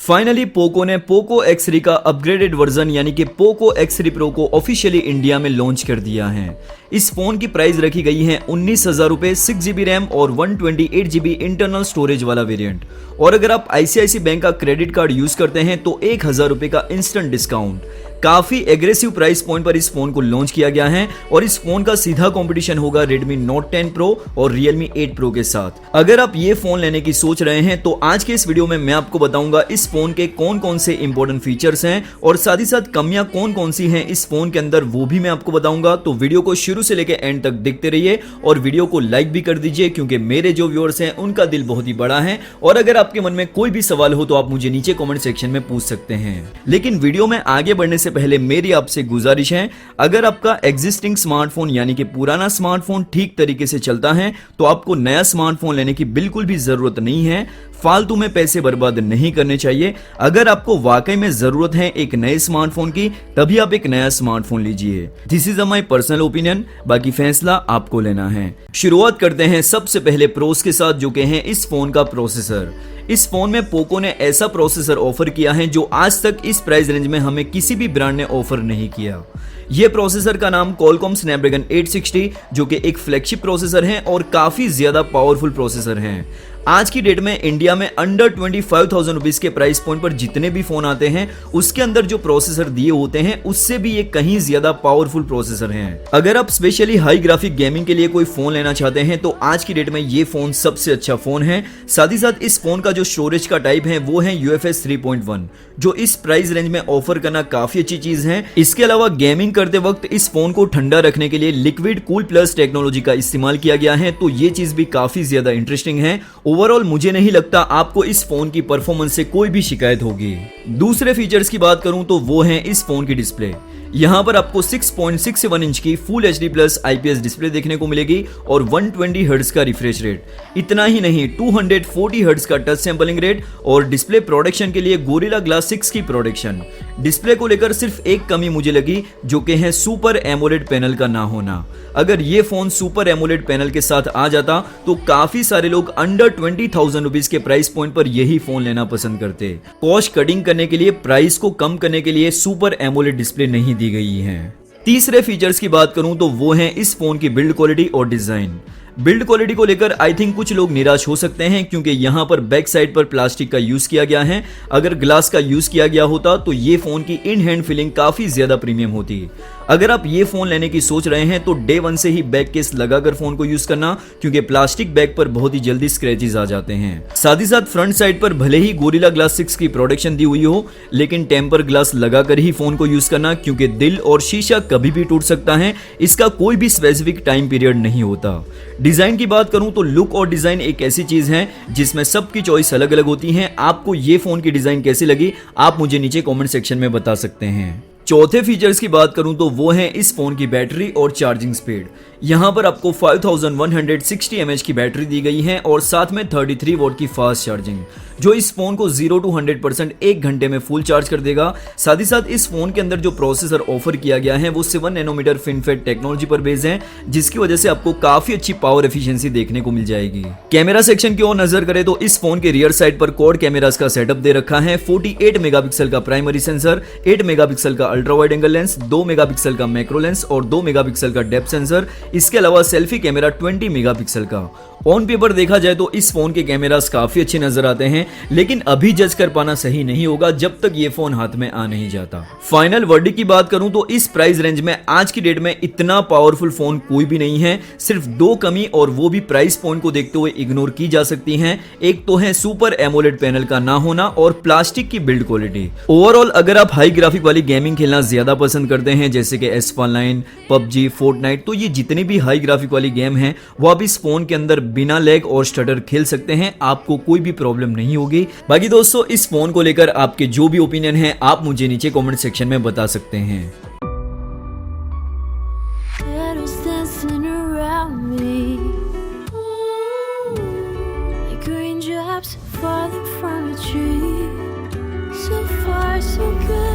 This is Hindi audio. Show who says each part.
Speaker 1: फाइनली पोको ने पोको X3 का अपग्रेडेड वर्जन यानी कि पोको X3 Pro को ऑफिशियली इंडिया में लॉन्च कर दिया है। इस फोन की प्राइस रखी गई है 19,000 रुपए, 6GB रैम और 128GB इंटरनल स्टोरेज वाला वेरिएंट। और अगर आप ICICI बैंक का क्रेडिट कार्ड यूज करते हैं तो 1,000 रुपए का इंस्टेंट डिस्काउंट। काफी एग्रेसिव प्राइस पॉइंट पर इस फोन को लॉन्च किया गया है और इस फोन का सीधा कंपटीशन होगा Redmi Note 10 Pro और Realme 8 Pro के साथ। अगर आप ये फोन लेने की सोच रहे हैं तो आज के इस वीडियो में मैं आपको बताऊंगा इस फोन के कौन कौन से इंपॉर्टेंट फीचर्स हैं और साथ ही साथ कमियां कौन कौन सी हैं इस फोन के अंदर, वो भी मैं आपको बताऊंगा। तो वीडियो को शुरू से लेकर एंड तक देखते रहिए और वीडियो को लाइक भी कर दीजिए क्योंकि मेरे जो व्यूअर्स हैं उनका दिल बहुत ही बड़ा है। और अगर आपके मन में कोई भी सवाल हो तो आप मुझे नीचे कमेंट सेक्शन में पूछ सकते हैं। लेकिन वीडियो में आगे बढ़ने से पहले मेरी आपसे गुजारिश है, अगर आपका एग्जिस्टिंग स्मार्टफोन यानी कि पुराना स्मार्टफोन ठीक तरीके से चलता है तो आपको नया स्मार्टफोन लेने की बिल्कुल भी जरूरत नहीं है। फालतू में पैसे बर्बाद नहीं करने चाहिए। अगर आपको वाकई में जरूरत है एक नए स्मार्टफोन की तभी आप एक नया स्मार्टफोन लीजिए। This is my personal opinion, बाकी फैसला आपको लेना है। शुरुआत करते हैं सबसे पहले प्रोस के साथ, जो कि है इस फोन का प्रोसेसर। इस फोन में पोको ने ऐसा प्रोसेसर ऑफर किया है जो आज तक इस प्राइस रेंज में हमें किसी भी ब्रांड ने ऑफर नहीं किया। ये प्रोसेसर का नाम Qualcomm Snapdragon 860 जो कि एक फ्लैगशिप प्रोसेसर है और काफी ज्यादा पावरफुल प्रोसेसर है। आज की डेट में इंडिया में अंडर 25,000 रुपीज के प्राइस पॉइंट पर जितने भी फोन आते हैं उसके अंदर जो प्रोसेसर दिए होते हैं उससे भी ये कहीं ज्यादा पावरफुल प्रोसेसर हैं। अगर आप स्पेशली हाई ग्राफिक गेमिंग के लिए कोई फोन लेना चाहते हैं तो आज की डेट में ये फोन सबसे अच्छा फोन है। साथ ही साथ इस फोन का जो स्टोरेज का टाइप है वो है UFS 3.1 जो इस प्राइस रेंज में ऑफर करना काफी अच्छी चीज है। इसके अलावा गेमिंग करते वक्त इस फोन को ठंडा रखने के लिए लिक्विड कूल प्लस टेक्नोलॉजी का इस्तेमाल किया गया है, तो ये चीज भी काफी ज्यादा इंटरेस्टिंग है। ओवरऑल मुझे नहीं लगता आपको इस फोन की परफॉर्मेंस से कोई भी शिकायत होगी। दूसरे फीचर्स की बात करूं तो वो है इस फोन की डिस्प्ले। यहाँ पर आपको 6.67 इंच की full HD plus IPS display देखने को मिलेगी और 120 हर्ट्ज का रिफ्रेश रेट। इतना ही नहीं, 240 हर्ट्ज का टच सैंपलिंग रेट और डिस्प्ले प्रोटेक्शन के लिए गोरिल्ला ग्लास 6 की प्रोटेक्शन। डिस्प्ले को लेकर सिर्फ एक कमी मुझे लगी जो कि है सुपर एमोलेड पैनल का ना होना। अगर ये फोन सुपर एमोलेड पैनल के साथ आ जाता तो काफी सारे लोग अंडर 20,000 रुपीज के प्राइस पॉइंट पर यही फोन लेना पसंद करते। कॉस्ट कटिंग करने के लिए, प्राइस को कम करने के लिए सुपर एमोलेड डिस्प्ले नहीं दी गई है। तीसरे फीचर्स की बात करूं तो वो है इस फोन की बिल्ड क्वालिटी और डिजाइन। बिल्ड क्वालिटी को लेकर आई थिंक कुछ लोग निराश हो सकते हैं क्योंकि यहाँ पर बैक साइड पर प्लास्टिक का यूज किया गया है। अगर ग्लास का यूज किया गया होता तो ये फोन की इन हैंड फीलिंग काफी ज्यादा प्रीमियम होती। अगर आप ये फोन लेने की सोच रहे हैं तो डे वन से ही बैक केस लगाकर फोन को यूज करना क्योंकि प्लास्टिक बैक पर बहुत ही जल्दी स्क्रैचेस आ जाते हैं। साथ ही साथ फ्रंट साइड पर भले ही गोरिल्ला ग्लास 6 की प्रोटेक्शन दी हुई हो लेकिन टेम्पर ग्लास लगाकर ही फोन को यूज करना क्योंकि दिल और शीशा कभी भी टूट सकता है। इसका कोई भी स्पेसिफिक टाइम पीरियड नहीं होता। डिजाइन की बात करूं तो लुक और डिजाइन एक ऐसी चीज है जिसमें सबकी चॉइस अलग अलग होती है। आपको ये फोन की डिजाइन कैसी लगी आप मुझे नीचे कमेंट सेक्शन में बता सकते हैं। चौथे फीचर्स की बात करूं तो वो है इस फोन की बैटरी और चार्जिंग स्पीड। यहाँ पर आपको 5160 mAh की बैटरी दी गई है और साथ में 33 वॉट की फास्ट चार्जिंग जो इस फोन को 0 to 100% एक घंटे में फुल चार्ज कर देगा। साथ ही साथ इस फोन के अंदर जो प्रोसेसर ऑफर किया गया है वो 7 नैनोमीटर FinFET टेक्नोलॉजी पर बेस है जिसकी वजह से आपको काफी अच्छी पावर एफिशिएंसी देखने को मिल जाएगी। कैमरा सेक्शन की ओर नजर करें तो इस फोन के रियर साइड पर क्वाड कैमरास का सेटअप दे रखा है। 48 मेगापिक्सल का प्राइमरी सेंसर, 8 मेगापिक्सल का ultra wide angle lens, 2 megapixel का मैक्रो लेंस और 2 मेगापिक्सल का डेप्थ सेंसर। इसके अलावा सेल्फी कैमरा 20 मेगापिक्सल का। ऑन पेपर देखा जाए तो इस फोन के कैमरास काफी अच्छे नजर आते हैं लेकिन अभी जज कर पाना सही नहीं होगा जब तक ये फोन हाथ में आ नहीं जाता। फाइनल वर्डिक्ट की बात करूं तो इस प्राइस रेंज में आज की डेट में इतना पावरफुल फोन कोई भी नहीं है। सिर्फ दो कमी और वो भी प्राइस पॉइंट को देखते हुए इग्नोर की जा सकती हैं। एक तो है सुपर एमोलेड पैनल का ना होना और प्लास्टिक की बिल्ड क्वालिटी। ओवरऑल अगर आप हाई ग्राफिक वाली गेमिंग खेलना ज्यादा पसंद करते हैं जैसे कि S9, PUBG, फोर्टनाइट, तो ये जितनी भी हाई ग्राफिक वाली गेम है वो आप इस फोन के अंदर बिना लैग और स्टटर खेल सकते हैं। आपको कोई भी प्रॉब्लम नहीं होगी। बाकी दोस्तों इस फोन को लेकर आपके जो भी ओपिनियन है आप मुझे नीचे कमेंट सेक्शन में बता सकते हैं।
Speaker 2: So good.